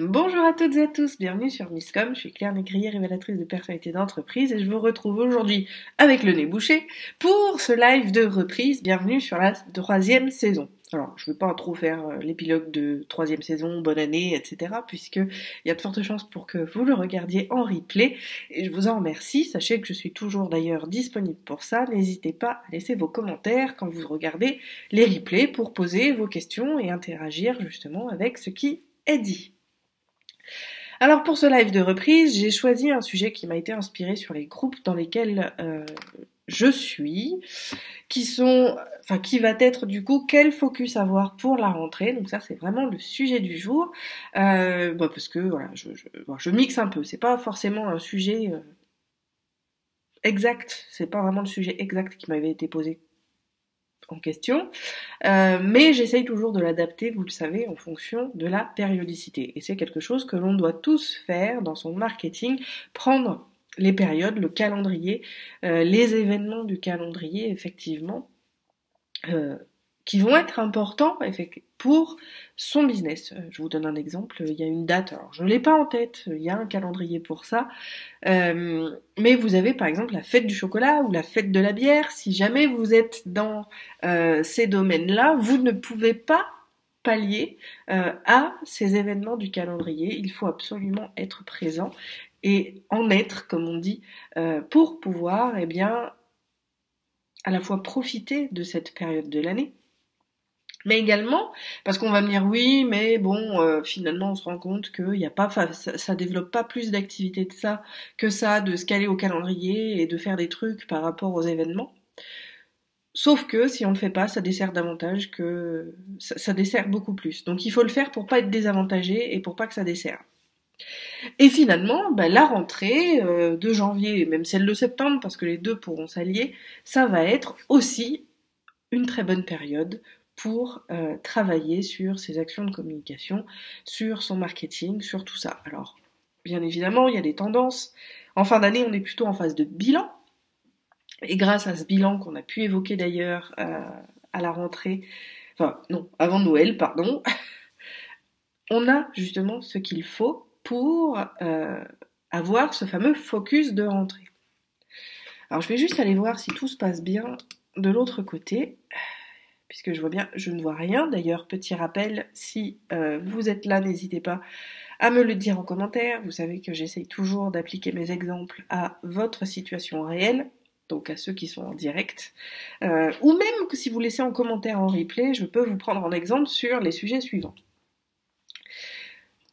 Bonjour à toutes et à tous, bienvenue sur Misscom, je suis Claire Négrier, révélatrice de personnalité d'entreprise et je vous retrouve aujourd'hui avec le nez bouché pour ce live de reprise, bienvenue sur la troisième saison. Alors, je ne vais pas trop faire l'épilogue de troisième saison, bonne année, etc. puisque il y a de fortes chances pour que vous le regardiez en replay et je vous en remercie. Sachez que je suis toujours d'ailleurs disponible pour ça. N'hésitez pas à laisser vos commentaires quand vous regardez les replays pour poser vos questions et interagir justement avec ce qui est dit. Alors pour ce live de reprise, j'ai choisi un sujet qui m'a été inspiré sur les groupes dans lesquels je suis, qui va être du coup quel focus avoir pour la rentrée. Donc ça c'est vraiment le sujet du jour, parce que voilà, je mixe un peu. C'est pas forcément un sujet exact, c'est pas vraiment le sujet exact qui m'avait été posé en question. Mais j'essaye toujours de l'adapter, vous le savez, en fonction de la périodicité. Et c'est quelque chose que l'on doit tous faire dans son marketing, prendre les périodes, le calendrier, les événements du calendrier, effectivement, euh, qui vont être importants pour son business. Je vous donne un exemple, il y a une date, alors je ne l'ai pas en tête, il y a un calendrier pour ça, mais vous avez par exemple la fête du chocolat ou la fête de la bière. Si jamais vous êtes dans ces domaines-là, vous ne pouvez pas pallier à ces événements du calendrier. Il faut absolument être présent et en être, comme on dit, pour pouvoir, eh bien, à la fois profiter de cette période de l'année, mais également parce qu'on va me dire oui, mais bon, finalement on se rend compte que y a pas, ça développe pas plus d'activités de ça que ça, de se caler au calendrier et de faire des trucs par rapport aux événements. Sauf que si on le fait pas, ça dessert davantage que ça dessert beaucoup plus. Donc il faut le faire pour pas être désavantagé et pour pas que ça dessert. Et finalement, la rentrée de janvier et même celle de septembre, parce que les deux pourront s'allier, ça va être aussi une très bonne période pour travailler sur ses actions de communication, sur son marketing, sur tout ça. Alors, bien évidemment, il y a des tendances. En fin d'année, on est plutôt en phase de bilan. Et grâce à ce bilan qu'on a pu évoquer d'ailleurs à la rentrée, enfin non, avant Noël, pardon, on a justement ce qu'il faut pour avoir ce fameux focus de rentrée. Alors je vais juste aller voir si tout se passe bien de l'autre côté, puisque je vois bien, je ne vois rien. D'ailleurs, petit rappel, si vous êtes là, n'hésitez pas à me le dire en commentaire. Vous savez que j'essaye toujours d'appliquer mes exemples à votre situation réelle, donc à ceux qui sont en direct. Ou même que si vous laissez en commentaire en replay, je peux vous prendre en exemple sur les sujets suivants.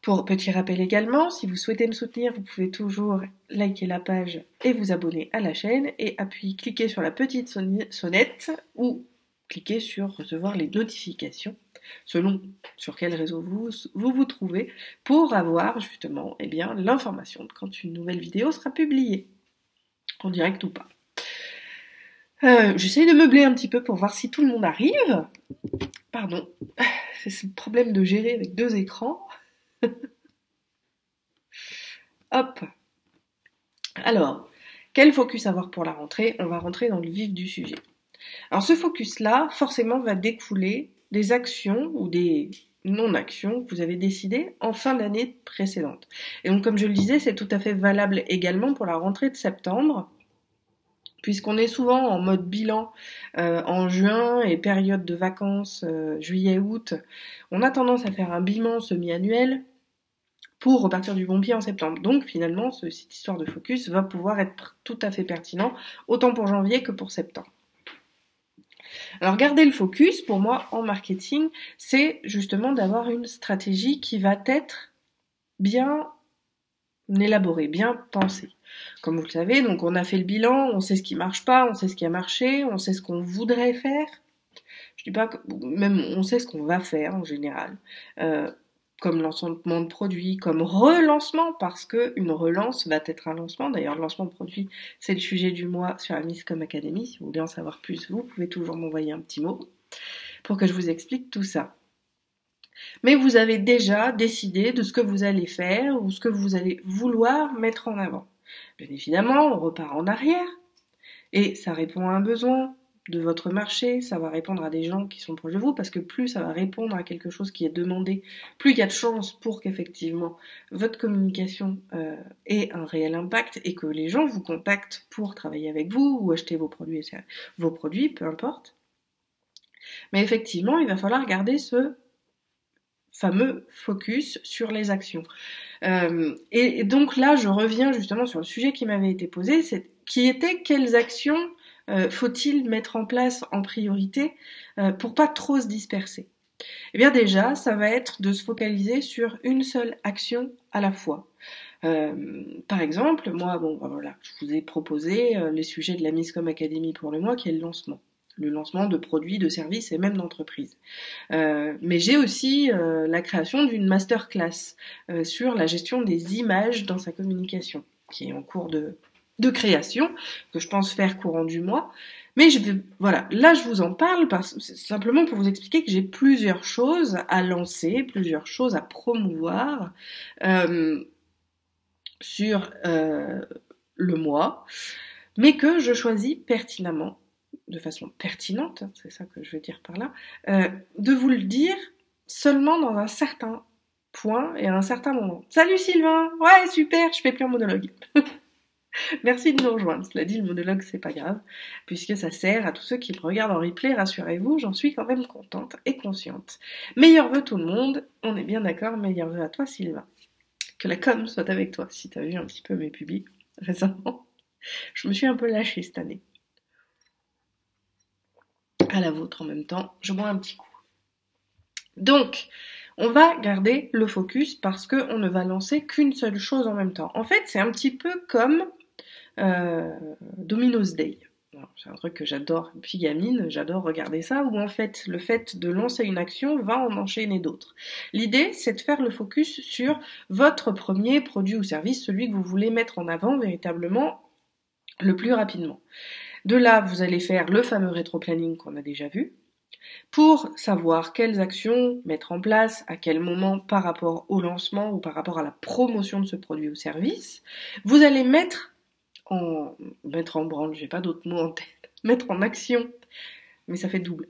Pour petit rappel également, si vous souhaitez me soutenir, vous pouvez toujours liker la page et vous abonner à la chaîne et cliquer sur la petite sonnette ou cliquer sur recevoir les notifications selon sur quel réseau vous trouvez pour avoir justement l'information de quand une nouvelle vidéo sera publiée, en direct ou pas. J'essaye de meubler un petit peu pour voir si tout le monde arrive. Pardon, c'est ce problème de gérer avec deux écrans. Hop. Alors, quel focus avoir pour la rentrée? On va rentrer dans le vif du sujet. Alors ce focus-là, forcément, va découler des actions ou des non-actions que vous avez décidées en fin d'année précédente. Et donc, comme je le disais, c'est tout à fait valable également pour la rentrée de septembre, puisqu'on est souvent en mode bilan en juin et période de vacances juillet-août. On a tendance à faire un bilan semi-annuel pour repartir du bon pied en septembre. Donc finalement, cette histoire de focus va pouvoir être tout à fait pertinent, autant pour janvier que pour septembre. Alors garder le focus, pour moi, en marketing, c'est justement d'avoir une stratégie qui va être bien élaborée, bien pensée. Comme vous le savez, donc on a fait le bilan, on sait ce qui marche pas, on sait ce qui a marché, on sait ce qu'on voudrait faire. Je dis pas que, même on sait ce qu'on va faire en général. Comme lancement de produit, comme relancement, parce que une relance va être un lancement. D'ailleurs, le lancement de produit, c'est le sujet du mois sur la Misscom Academy. Si vous voulez en savoir plus, vous pouvez toujours m'envoyer un petit mot pour que je vous explique tout ça. Mais vous avez déjà décidé de ce que vous allez faire ou ce que vous allez vouloir mettre en avant. Bien évidemment, on repart en arrière et ça répond à un besoin de votre marché, ça va répondre à des gens qui sont proches de vous, parce que plus ça va répondre à quelque chose qui est demandé, plus il y a de chances pour qu'effectivement votre communication ait un réel impact et que les gens vous contactent pour travailler avec vous ou acheter vos produits, peu importe. Mais effectivement, il va falloir garder ce fameux focus sur les actions. Et donc là, je reviens justement sur le sujet qui m'avait été posé, qui était quelles actions faut-il mettre en place en priorité pour pas trop se disperser. Eh bien déjà, ça va être de se focaliser sur une seule action à la fois. Par exemple, moi, voilà, je vous ai proposé les sujets de la Miscom Academy pour le mois, qui est le lancement de produits, de services et même d'entreprises. Mais j'ai aussi la création d'une masterclass sur la gestion des images dans sa communication, qui est en cours de création, que je pense faire courant du mois. Mais voilà, là je vous en parle simplement pour vous expliquer que j'ai plusieurs choses à lancer, plusieurs choses à promouvoir sur le mois, mais que je choisis pertinemment, de façon pertinente, c'est ça que je veux dire par là, de vous le dire seulement dans un certain point et à un certain moment. Salut Sylvain, ouais super, je fais plus un monologue. Merci de nous rejoindre. Cela dit, le monologue, c'est pas grave, puisque ça sert à tous ceux qui me regardent en replay, rassurez-vous, j'en suis quand même contente et consciente. Meilleurs vœux tout le monde, on est bien d'accord, meilleurs vœux à toi Sylvain. Que la com soit avec toi, si t'as vu un petit peu mes pubs récemment. Je me suis un peu lâchée cette année. À la vôtre en même temps, je bois un petit coup. Donc, on va garder le focus parce qu'on ne va lancer qu'une seule chose en même temps. En fait, c'est un petit peu comme Domino's Day. C'est un truc que j'adore depuis gamine, j'adore regarder ça, où en fait, le fait de lancer une action va en enchaîner d'autres. L'idée, c'est de faire le focus sur votre premier produit ou service, celui que vous voulez mettre en avant véritablement le plus rapidement. De là, vous allez faire le fameux rétro-planning qu'on a déjà vu, pour savoir quelles actions mettre en place, à quel moment par rapport au lancement ou par rapport à la promotion de ce produit ou service. Vous allez mettre en branle, j'ai pas d'autres mots en tête, mettre en action, mais ça fait double,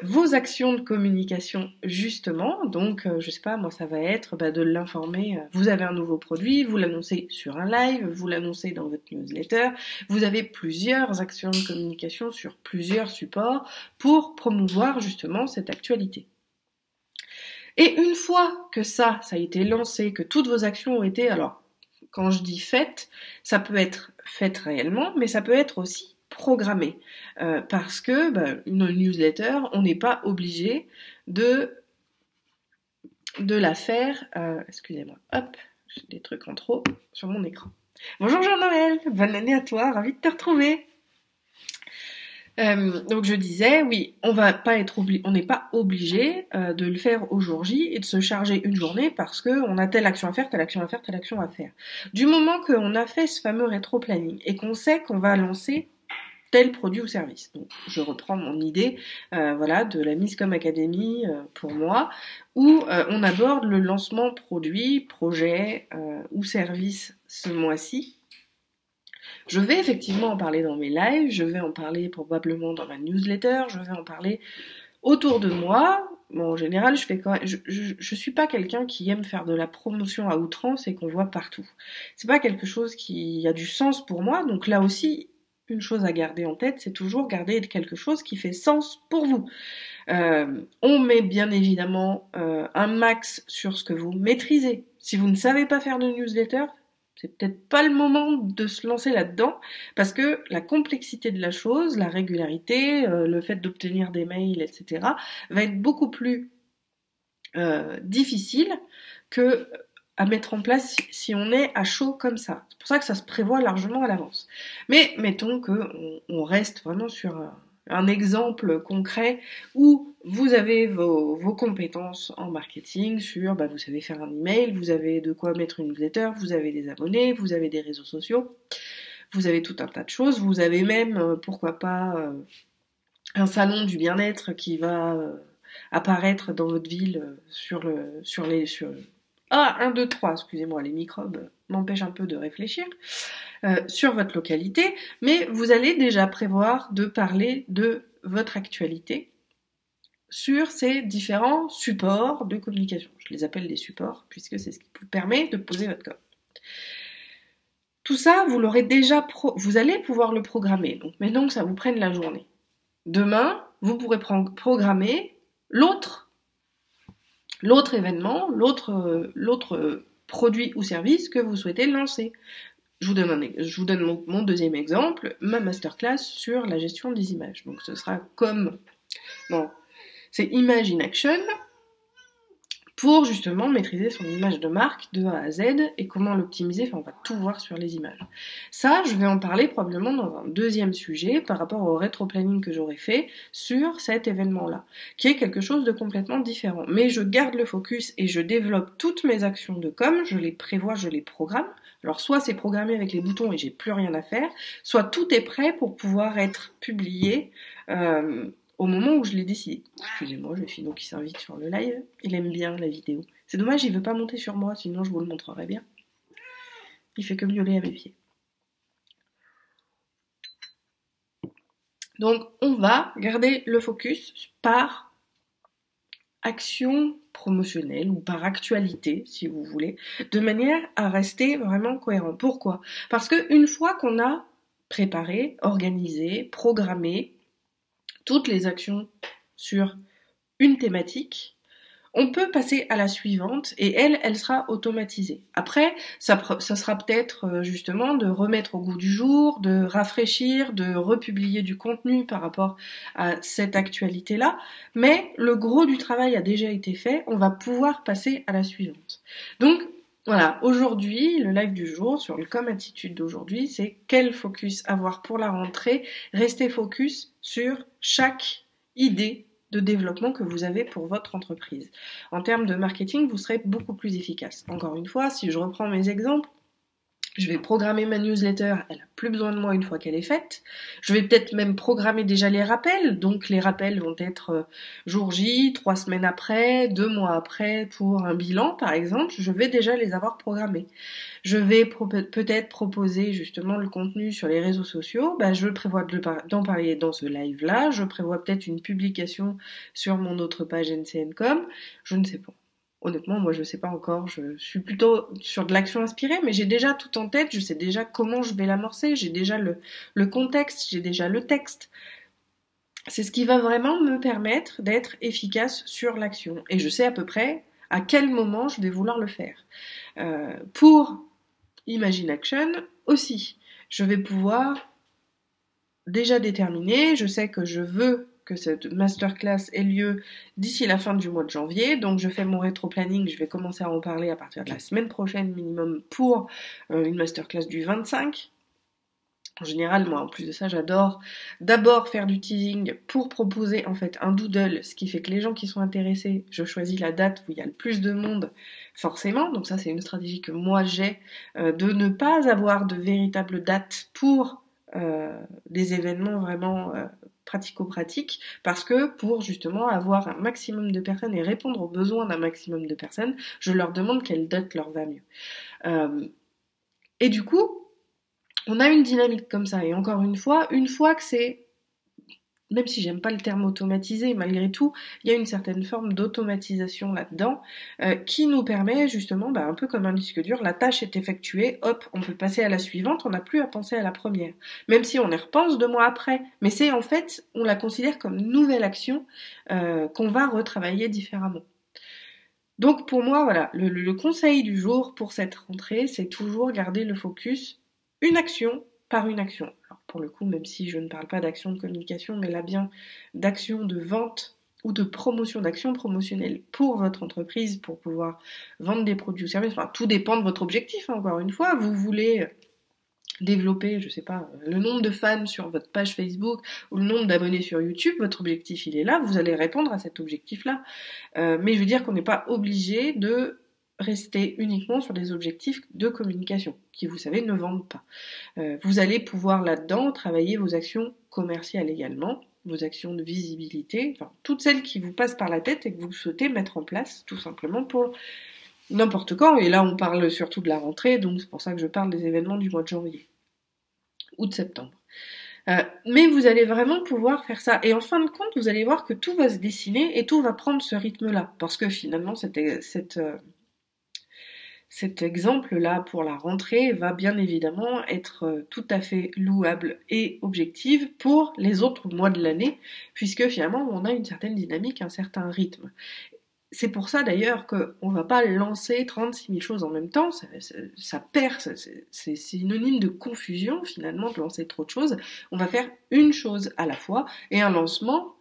vos actions de communication justement, donc je sais pas, moi ça va être de l'informer, vous avez un nouveau produit, vous l'annoncez sur un live, vous l'annoncez dans votre newsletter, vous avez plusieurs actions de communication sur plusieurs supports pour promouvoir justement cette actualité. Et une fois que ça a été lancé, que toutes vos actions ont été, alors quand je dis faites, ça peut être fait réellement, mais ça peut être aussi programmé. Parce que une newsletter, on n'est pas obligé de la faire. Excusez-moi, hop, j'ai des trucs en trop sur mon écran. Bonjour Jean-Noël, bonne année à toi, ravi de te retrouver. Donc je disais, oui, on n'est pas obligé de le faire au jour J et de se charger une journée parce que on a telle action à faire, telle action à faire, telle action à faire. Du moment qu'on a fait ce fameux rétro-planning et qu'on sait qu'on va lancer tel produit ou service. Donc je reprends mon idée de la Miscom Academy pour moi, où on aborde le lancement produit, projet ou service ce mois-ci. Je vais effectivement en parler dans mes lives, je vais en parler probablement dans ma newsletter, je vais en parler autour de moi. Bon, en général, je suis pas quelqu'un qui aime faire de la promotion à outrance et qu'on voit partout. C'est pas quelque chose qui a du sens pour moi, donc là aussi, une chose à garder en tête, c'est toujours garder quelque chose qui fait sens pour vous. On met bien évidemment un max sur ce que vous maîtrisez. Si vous ne savez pas faire de newsletter, c'est peut-être pas le moment de se lancer là-dedans, parce que la complexité de la chose, la régularité, le fait d'obtenir des mails, etc., va être beaucoup plus difficile que à mettre en place si on est à chaud comme ça. C'est pour ça que ça se prévoit largement à l'avance. Mais mettons qu'on reste vraiment sur un exemple concret où vous avez vos compétences en marketing sur, vous savez faire un email, vous avez de quoi mettre une newsletter, vous avez des abonnés, vous avez des réseaux sociaux, vous avez tout un tas de choses, vous avez même, pourquoi pas, un salon du bien-être qui va apparaître dans votre ville Ah, 1, 2, 3, excusez-moi, les microbes m'empêchent un peu de réfléchir, sur votre localité, mais vous allez déjà prévoir de parler de votre actualité sur ces différents supports de communication. Je les appelle des supports puisque c'est ce qui vous permet de poser votre com. Tout ça, vous l'aurez déjà, vous allez pouvoir le programmer. Donc maintenant que ça vous prenne la journée. Demain, vous pourrez programmer l'autre événement, l'autre produit ou service que vous souhaitez lancer. Je vous donne mon deuxième exemple, ma masterclass sur la gestion des images. Donc ce sera c'est Image in Action pour justement maîtriser son image de marque de A à Z et comment l'optimiser. Enfin, on va tout voir sur les images. Ça, je vais en parler probablement dans un deuxième sujet par rapport au rétro-planning que j'aurais fait sur cet événement-là, qui est quelque chose de complètement différent. Mais je garde le focus et je développe toutes mes actions de com, je les prévois, je les programme. Alors soit c'est programmé avec les boutons et j'ai plus rien à faire, soit tout est prêt pour pouvoir être publié au moment où je l'ai décidé. Excusez-moi, j'ai Fido qui s'invite sur le live. Il aime bien la vidéo. C'est dommage, il veut pas monter sur moi, sinon je vous le montrerai bien. Il fait que miauler à mes pieds. Donc, on va garder le focus par action promotionnelle ou par actualité, si vous voulez, de manière à rester vraiment cohérent. Pourquoi ? Parce que une fois qu'on a préparé, organisé, programmé toutes les actions sur une thématique, on peut passer à la suivante et elle sera automatisée. Après, ça sera peut-être justement de remettre au goût du jour, de rafraîchir, de republier du contenu par rapport à cette actualité-là, mais le gros du travail a déjà été fait, on va pouvoir passer à la suivante. Donc, voilà, aujourd'hui, le live du jour sur le Com Attitude d'aujourd'hui, c'est quel focus avoir pour la rentrée, rester focus sur chaque idée de développement que vous avez pour votre entreprise. En termes de marketing, vous serez beaucoup plus efficace. Encore une fois, si je reprends mes exemples, je vais programmer ma newsletter, elle a plus besoin de moi une fois qu'elle est faite. Je vais peut-être même programmer déjà les rappels, donc les rappels vont être jour J, 3 semaines après, 2 mois après pour un bilan par exemple, je vais déjà les avoir programmés. Je vais peut-être proposer justement le contenu sur les réseaux sociaux, je prévois d'en parler dans ce live-là, je prévois peut-être une publication sur mon autre page NCNcom, je ne sais pas. Honnêtement, moi je sais pas encore, je suis plutôt sur de l'action inspirée, mais j'ai déjà tout en tête, je sais déjà comment je vais l'amorcer, j'ai déjà le contexte, j'ai déjà le texte. C'est ce qui va vraiment me permettre d'être efficace sur l'action. Et je sais à peu près à quel moment je vais vouloir le faire. Pour Imagine Action aussi, je vais pouvoir déjà déterminer, je sais que je veux que cette masterclass ait lieu d'ici la fin du mois de janvier, donc je fais mon rétro-planning, je vais commencer à en parler à partir de la semaine prochaine minimum pour une masterclass du 25. En général, moi, en plus de ça, j'adore d'abord faire du teasing pour proposer en fait un doodle, ce qui fait que les gens qui sont intéressés, je choisis la date où il y a le plus de monde, forcément. Donc ça, c'est une stratégie que moi j'ai, de ne pas avoir de véritable date pour des événements vraiment pratico-pratiques, parce que pour justement avoir un maximum de personnes et répondre aux besoins d'un maximum de personnes, je leur demande quelle date leur va mieux. Et du coup, on a une dynamique comme ça, et encore une fois que c'est, même si j'aime pas le terme automatisé, malgré tout, il y a une certaine forme d'automatisation là-dedans, qui nous permet justement, un peu comme un disque dur, la tâche est effectuée, hop, on peut passer à la suivante, on n'a plus à penser à la première. Même si on y repense 2 mois après, mais c'est en fait, on la considère comme une nouvelle action qu'on va retravailler différemment. Donc pour moi, voilà, le conseil du jour pour cette rentrée, c'est toujours garder le focus une action par une action. Alors pour le coup, même si je ne parle pas d'action de communication, mais là bien d'action de vente ou de promotion, d'action promotionnelle pour votre entreprise, pour pouvoir vendre des produits ou services. Enfin, tout dépend de votre objectif, encore une fois. Vous voulez développer, je sais pas, le nombre de fans sur votre page Facebook ou le nombre d'abonnés sur YouTube, votre objectif il est là, vous allez répondre à cet objectif-là. Mais je veux dire qu'on n'est pas obligé de rester uniquement sur des objectifs de communication, qui vous savez ne vendent pas. Vous allez pouvoir là-dedans travailler vos actions commerciales également, vos actions de visibilité, enfin toutes celles qui vous passent par la tête et que vous souhaitez mettre en place tout simplement pour n'importe quand. Et là on parle surtout de la rentrée, donc c'est pour ça que je parle des événements du mois de janvier ou de septembre. Mais vous allez vraiment pouvoir faire ça. Et en fin de compte, vous allez voir que tout va se dessiner et tout va prendre ce rythme-là. Parce que finalement, cet exemple-là pour la rentrée va bien évidemment être tout à fait louable et objective pour les autres mois de l'année, puisque finalement on a une certaine dynamique, un certain rythme. C'est pour ça d'ailleurs qu'on ne va pas lancer 36 000 choses en même temps, ça perd, c'est synonyme de confusion finalement de lancer trop de choses. On va faire une chose à la fois, et un lancement,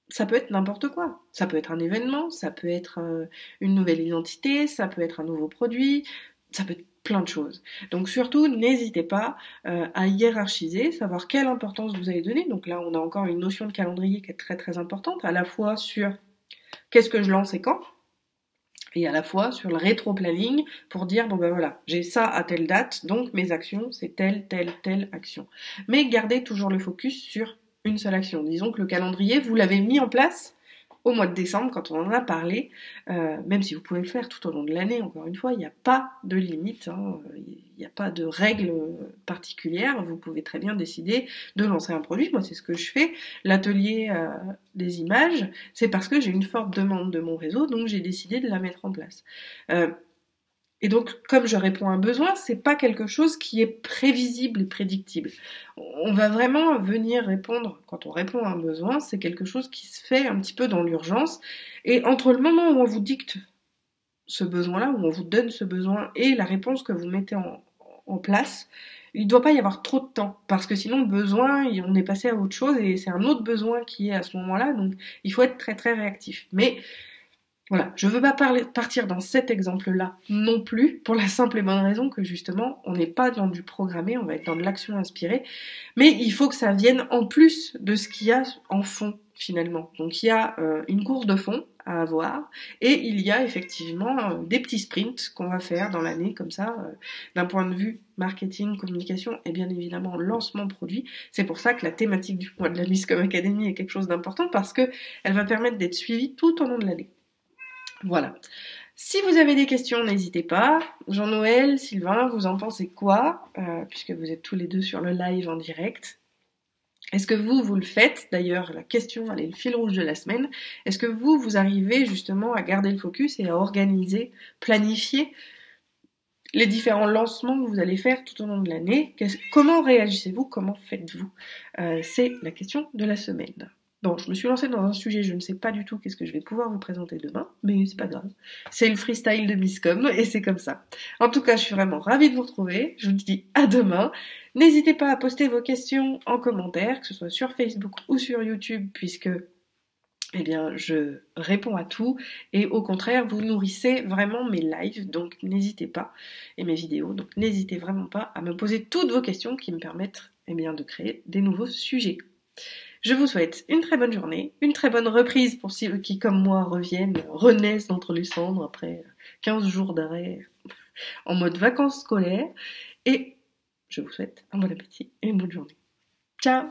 ça peut être n'importe quoi. Ça peut être un événement, ça peut être une nouvelle identité, ça peut être un nouveau produit, ça peut être plein de choses. Donc surtout, n'hésitez pas à hiérarchiser, savoir quelle importance vous allez donner. Donc là, on a encore une notion de calendrier qui est très très importante, à la fois sur qu'est-ce que je lance et quand, et à la fois sur le rétro-planning pour dire, bon ben voilà, j'ai ça à telle date, donc mes actions, c'est telle action. Mais gardez toujours le focus sur une seule action. Disons que le calendrier, vous l'avez mis en place au mois de décembre quand on en a parlé, même si vous pouvez le faire tout au long de l'année, encore une fois, il n'y a pas de limite, hein, il n'y a pas de règle particulière, vous pouvez très bien décider de lancer un produit, moi c'est ce que je fais, l'atelier des images, c'est parce que j'ai une forte demande de mon réseau, donc j'ai décidé de la mettre en place. Et donc, comme je réponds à un besoin, c'est pas quelque chose qui est prévisible et prédictible. On va vraiment venir répondre, quand on répond à un besoin, c'est quelque chose qui se fait un petit peu dans l'urgence. Et entre le moment où on vous dicte ce besoin-là, où on vous donne ce besoin, et la réponse que vous mettez en place, il ne doit pas y avoir trop de temps. Parce que sinon, le besoin, on est passé à autre chose, et c'est un autre besoin qui est à ce moment-là. Donc, il faut être très très réactif. Mais voilà, je veux pas partir dans cet exemple-là non plus, pour la simple et bonne raison que justement, on n'est pas dans du programmé, on va être dans de l'action inspirée, mais il faut que ça vienne en plus de ce qu'il y a en fond finalement. Donc il y a une course de fond à avoir, et il y a effectivement des petits sprints qu'on va faire dans l'année comme ça, d'un point de vue marketing, communication et bien évidemment lancement produit. C'est pour ça que la thématique du mois de la Miscom Academy est quelque chose d'important, parce que elle va permettre d'être suivie tout au long de l'année. Voilà. Si vous avez des questions, n'hésitez pas. Jean-Noël, Sylvain, vous en pensez quoi puisque vous êtes tous les deux sur le live en direct. Est-ce que vous le faites? D'ailleurs, la question, elle est le fil rouge de la semaine. Est-ce que vous arrivez justement à garder le focus et à organiser, planifier les différents lancements que vous allez faire tout au long de l'année? Comment réagissez-vous? Comment faites-vous? C'est la question de la semaine. Bon, je me suis lancée dans un sujet, je ne sais pas du tout qu'est-ce que je vais pouvoir vous présenter demain, mais c'est pas grave. C'est le freestyle de Miscom et c'est comme ça. En tout cas, je suis vraiment ravie de vous retrouver. Je vous dis à demain. N'hésitez pas à poster vos questions en commentaire, que ce soit sur Facebook ou sur YouTube, puisque eh bien, je réponds à tout et au contraire, vous nourrissez vraiment mes lives, donc n'hésitez pas, et mes vidéos, donc n'hésitez vraiment pas à me poser toutes vos questions qui me permettent eh bien, de créer des nouveaux sujets. Je vous souhaite une très bonne journée, une très bonne reprise pour ceux qui, comme moi, renaissent d'entre les cendres après 15 jours d'arrêt en mode vacances scolaires, et je vous souhaite un bon appétit et une bonne journée. Ciao!